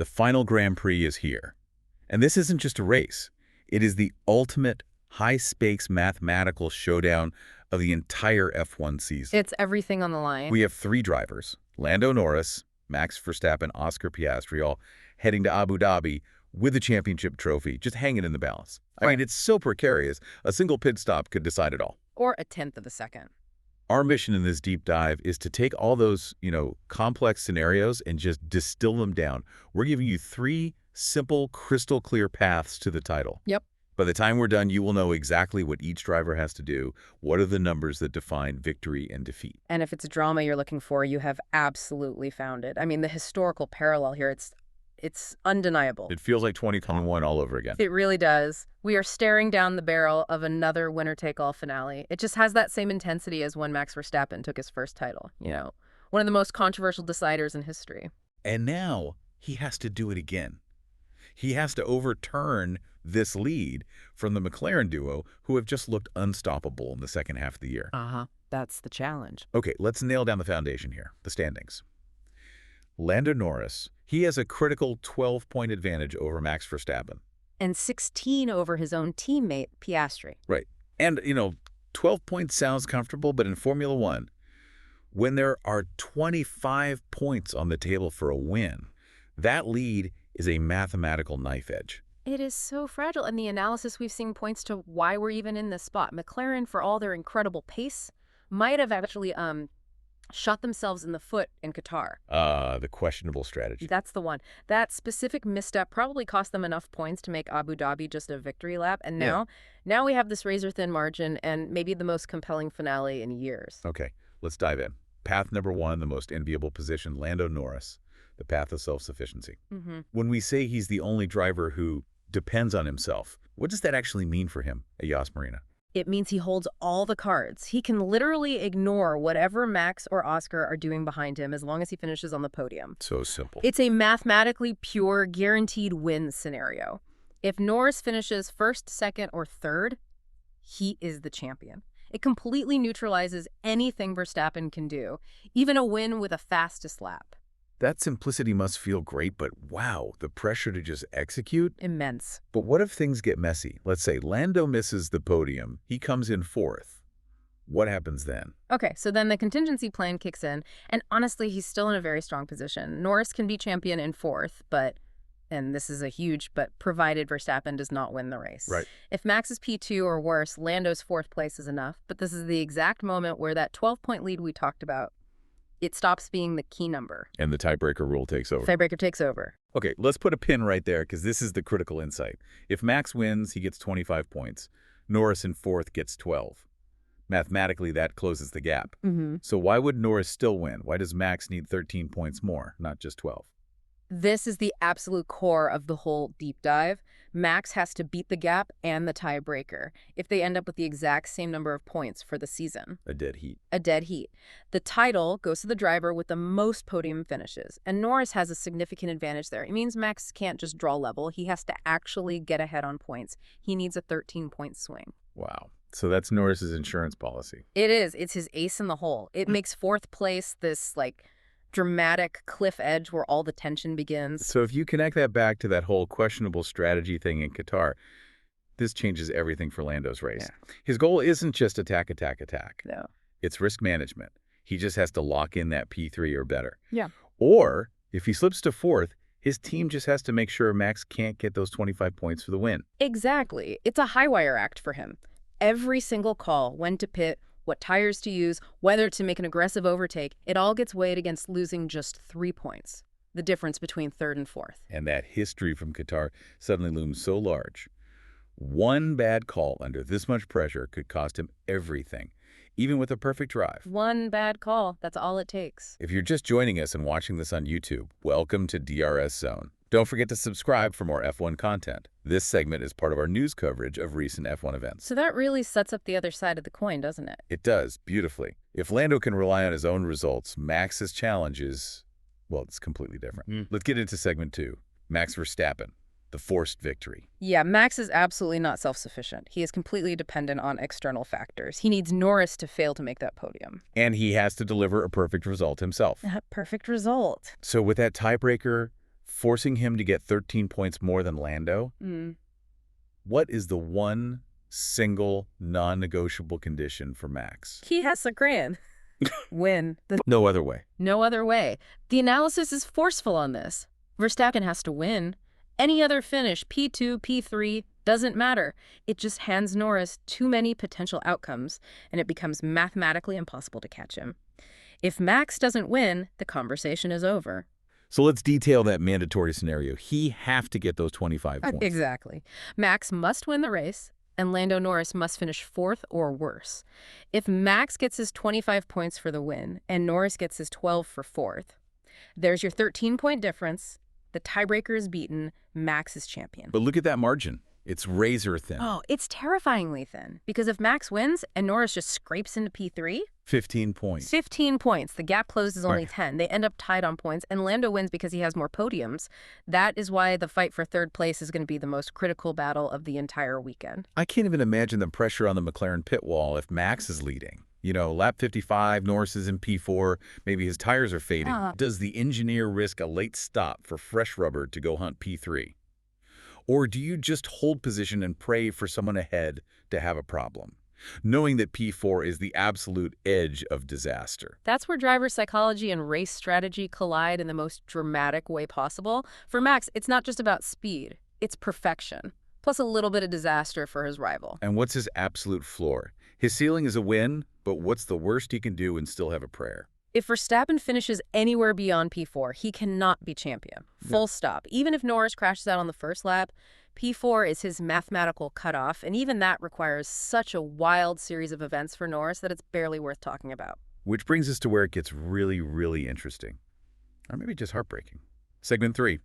The final Grand Prix is here. And this isn't just a race. It is the ultimate high-stakes mathematical showdown of the entire F1 season. It's everything on the line. We have three drivers, Lando Norris, Max Verstappen, Oscar Piastri, all heading to Abu Dhabi with the championship trophy, just hanging in the balance. I mean, it's so precarious, a single pit stop could decide it all. Or a tenth of a second. Our mission in this deep dive is to take all those, complex scenarios and just distill them down. We're giving you three simple, crystal clear paths to the title. Yep. By the time we're done, you will know exactly what each driver has to do, what are the numbers that define victory and defeat. And if it's drama you're looking for, you have absolutely found it. I mean, the historical parallel here, it's undeniable. It feels like 2021 all over again. It really does. We are staring down the barrel of another winner-take-all finale. It just has that same intensity as when Max Verstappen took his first title, one of the most controversial deciders in history. And now he has to do it again. He has to overturn this lead from the McLaren duo, who have just looked unstoppable in the second half of the year. That's the challenge. Okay, let's nail down the foundation here, the standings. Lando Norris, he has a critical 12-point advantage over Max Verstappen. And 16 over his own teammate, Piastri. Right. And, 12 points sounds comfortable, but in Formula One, when there are 25 points on the table for a win, that lead is a mathematical knife edge. It is so fragile, and the analysis we've seen points to why we're even in this spot. McLaren, for all their incredible pace, might have actually shot themselves in the foot in Qatar. The questionable strategy. That's the one. That specific misstep probably cost them enough points to make Abu Dhabi just a victory lap, and now we have this razor-thin margin and maybe the most compelling finale in years. Okay, let's dive in. Path number one, the most enviable position, Lando Norris, the path of self-sufficiency. When we say he's the only driver who depends on himself, what does that actually mean for him at Yas Marina? It means he holds all the cards. He can literally ignore whatever Max or Oscar are doing behind him as long as he finishes on the podium. So simple. It's a mathematically pure, guaranteed win scenario. If Norris finishes first, second, or third, he is the champion. It completely neutralizes anything Verstappen can do, even a win with a fastest lap. That simplicity must feel great, but wow, the pressure to just execute? Immense. But what if things get messy? Let's say Lando misses the podium. He comes in fourth. What happens then? Okay, so then the contingency plan kicks in, and honestly, he's still in a very strong position. Norris can be champion in fourth, and this is a huge but, provided Verstappen does not win the race. Right. If Max is P2 or worse, Lando's fourth place is enough, but this is the exact moment where that 12-point lead we talked about, it stops being the key number. And the tiebreaker rule takes over. Tiebreaker takes over. Okay, let's put a pin right there because this is the critical insight. If Max wins, he gets 25 points. Norris in fourth gets 12. Mathematically, that closes the gap. So why would Norris still win? Why does Max need 13 points more, not just 12? This is the absolute core of the whole deep dive. Max has to beat the gap and the tiebreaker if they end up with the exact same number of points for the season. A dead heat. A dead heat. The title goes to the driver with the most podium finishes, and Norris has a significant advantage there. It means Max can't just draw level. He has to actually get ahead on points. He needs a 13-point swing. Wow. So that's Norris's insurance policy. It is. It's his ace in the hole. It makes fourth place this, dramatic cliff edge where all the tension begins. So if you connect that back to that whole questionable strategy thing in Qatar, this changes everything for Lando's race. Yeah. His goal isn't just attack. No. It's risk management. He just has to lock in that P3 or better. Yeah. Or if he slips to fourth, his team just has to make sure Max can't get those 25 points for the win. Exactly. It's a high wire act for him. Every single call, when to pit, what tires to use, whether to make an aggressive overtake, it all gets weighed against losing just 3 points, the difference between third and fourth. And that history from Qatar suddenly looms so large. One bad call under this much pressure could cost him everything, even with a perfect drive. One bad call, that's all it takes. If you're just joining us and watching this on YouTube, welcome to DRS Zone. Don't forget to subscribe for more F1 content. This segment is part of our news coverage of recent F1 events. So that really sets up the other side of the coin, doesn't it? It does, beautifully. If Lando can rely on his own results, Max's challenge is, well, it's completely different. Let's get into segment 2. Max Verstappen, the forced victory. Yeah, Max is absolutely not self-sufficient. He is completely dependent on external factors. He needs Norris to fail to make that podium. And he has to deliver a perfect result himself. That perfect result. So with that tiebreaker forcing him to get 13 points more than Lando. What is the one single non-negotiable condition for Max? He has to win. No other way. No other way. The analysis is forceful on this. Verstappen has to win. Any other finish, P2, P3, doesn't matter. It just hands Norris too many potential outcomes, and it becomes mathematically impossible to catch him. If Max doesn't win, the conversation is over. So let's detail that mandatory scenario. He have to get those 25 points. Exactly. Max must win the race, and Lando Norris must finish 4th or worse. If Max gets his 25 points for the win, and Norris gets his 12 for 4th, there's your 13-point difference. The tiebreaker is beaten. Max is champion. But look at that margin. It's razor thin. Oh, it's terrifyingly thin. Because if Max wins and Norris just scrapes into P3... 15 points. 15 points. The gap closes only 10. They end up tied on points, and Lando wins because he has more podiums. That is why the fight for 3rd place is going to be the most critical battle of the entire weekend. I can't even imagine the pressure on the McLaren pit wall if Max is leading. You know, lap 55, Norris is in P4, maybe his tires are fading. Does the engineer risk a late stop for fresh rubber to go hunt P3? Or do you just hold position and pray for someone ahead to have a problem, knowing that P4 is the absolute edge of disaster? That's where driver psychology and race strategy collide in the most dramatic way possible. For Max, it's not just about speed, it's perfection, plus a little bit of disaster for his rival. And what's his absolute floor? His ceiling is a win, but what's the worst he can do and still have a prayer? If Verstappen finishes anywhere beyond P4, he cannot be champion. Full stop. Even if Norris crashes out on the first lap, P4 is his mathematical cutoff, and even that requires such a wild series of events for Norris that it's barely worth talking about. Which brings us to where it gets really, really interesting. Or maybe just heartbreaking. Segment 3.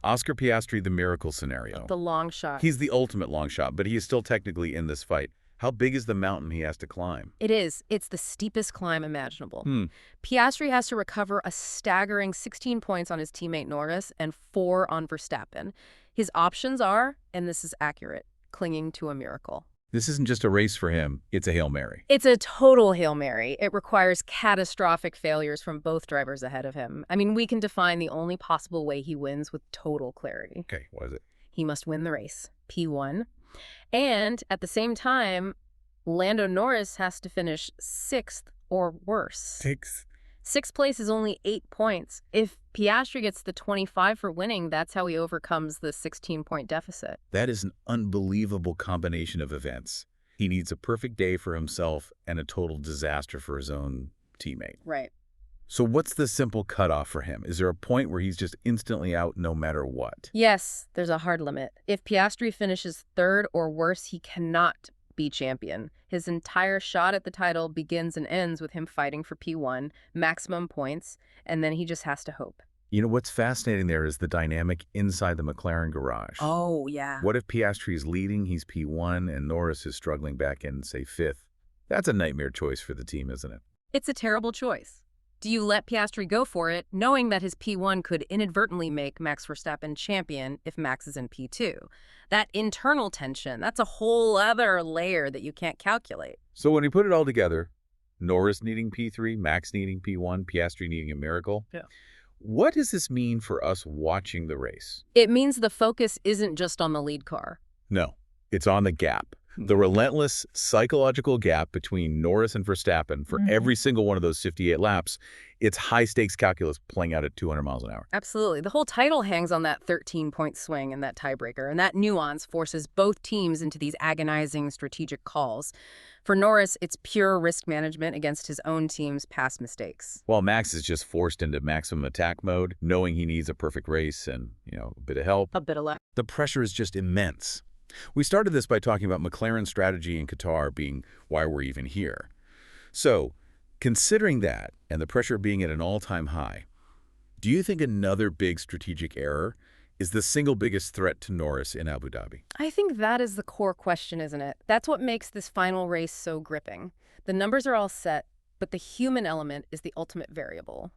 Oscar Piastri, the miracle scenario. The long shot. He's the ultimate long shot, but he is still technically in this fight. How big is the mountain he has to climb? It is. It's the steepest climb imaginable. Piastri has to recover a staggering 16 points on his teammate Norris and 4 on Verstappen. His options are, and this is accurate, clinging to a miracle. This isn't just a race for him, it's a Hail Mary. It's a total Hail Mary. It requires catastrophic failures from both drivers ahead of him. I mean, we can define the only possible way he wins with total clarity. Okay, what is it? He must win the race, P1. And at the same time, Lando Norris has to finish 6th or worse. 6th place is only 8 points. If Piastri gets the 25 for winning, that's how he overcomes the 16-point deficit. That is an unbelievable combination of events. He needs a perfect day for himself and a total disaster for his own teammate. Right. So what's the simple cutoff for him? Is there a point where he's just instantly out no matter what? Yes, there's a hard limit. If Piastri finishes 3rd or worse, he cannot be champion. His entire shot at the title begins and ends with him fighting for P1, maximum points, and then he just has to hope. You know, what's fascinating there is the dynamic inside the McLaren garage. Oh, yeah. What if Piastri is leading, he's P1, and Norris is struggling back in, say, 5th? That's a nightmare choice for the team, isn't it? It's a terrible choice. Do you let Piastri go for it, knowing that his P1 could inadvertently make Max Verstappen champion if Max is in P2? That internal tension, that's a whole other layer that you can't calculate. So when you put it all together, Norris needing P3, Max needing P1, Piastri needing a miracle, what does this mean for us watching the race? It means the focus isn't just on the lead car. No, it's on the gap. The relentless psychological gap between Norris and Verstappen for every single one of those 58 laps, it's high-stakes calculus playing out at 200 miles an hour. Absolutely. The whole title hangs on that 13-point swing and that tiebreaker, and that nuance forces both teams into these agonizing strategic calls. For Norris, it's pure risk management against his own team's past mistakes. While Max is just forced into maximum attack mode, knowing he needs a perfect race and, a bit of help. A bit of luck. The pressure is just immense. We started this by talking about McLaren's strategy in Qatar being why we're even here. So, considering that and the pressure being at an all-time high, do you think another big strategic error is the single biggest threat to Norris in Abu Dhabi? I think that is the core question, isn't it? That's what makes this final race so gripping. The numbers are all set, but the human element is the ultimate variable.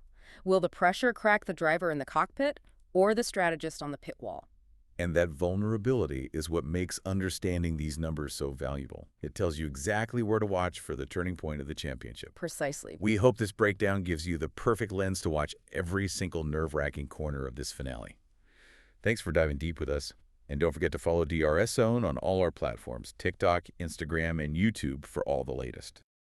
Will the pressure crack the driver in the cockpit or the strategist on the pit wall? And that vulnerability is what makes understanding these numbers so valuable. It tells you exactly where to watch for the turning point of the championship. Precisely. We hope this breakdown gives you the perfect lens to watch every single nerve-wracking corner of this finale. Thanks for diving deep with us. And don't forget to follow DRS Zone on all our platforms, TikTok, Instagram, and YouTube for all the latest.